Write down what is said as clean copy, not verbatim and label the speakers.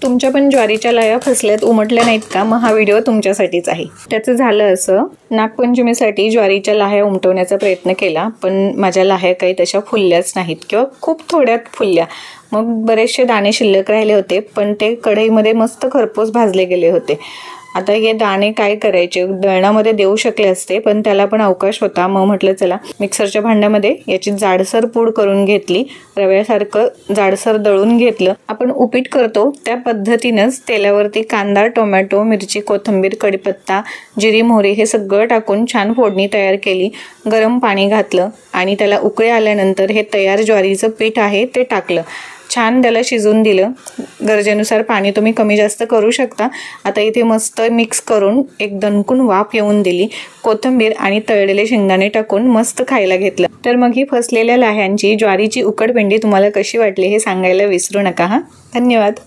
Speaker 1: तुमच्या पण ज्वारीच्या लाह्या फसल्यात उमटल्या नाहीत का? मग हा व्हिडिओ तुमच्यासाठीच आहे। त्याचं झालं असं, नागपंचमीसाठी ज्वारीच्या लाह्या उमटवण्याचा प्रयत्न केला, पण माझ्या लाह्या काही तशा फुलल्याच नाहीत किंवा खूप थोड्यात फुलल्या। मग बरेचसे दाणे शिल्लक राहिले होते, पण ते कढईमध्ये मस्त खरपूस भाजले गेले होते। आता हे दाणे काय करायचे, दळणामध्ये देऊ शकले असते, पण त्याला पण अवकाश होता। मग म्हटलं चला मिक्सरच्या भांड्यामध्ये याची जाडसर पूड करून घेतली, रव्यासारखं जाडसर दळून घेतलं। आपण उपीट करतो त्या पद्धतीनंच तेलावरती कांदा, टोमॅटो, मिरची, कोथिंबीर, कढीपत्ता, जिरी, मोहरी हे सगळं टाकून छान फोडणी तयार केली। गरम पाणी घातलं आणि त्याला उकळी आल्यानंतर हे तयार ज्वारीचं पीठ आहे ते टाकलं, छान त्याला शिजून दिलं। गरजेनुसार पाणी तुम्ही कमी जास्त करू शकता। आता इथे मस्त मिक्स करून एक दणकून वाफ येऊन दिली, कोथिंबीर आणि तळलेले शेंगदाणे टाकून मस्त खायला घेतलं। तर मग ही फसलेल्या लाह्यांची ज्वारीची उकडपेंडी तुम्हाला कशी वाटली हे सांगायला विसरू नका हा। धन्यवाद।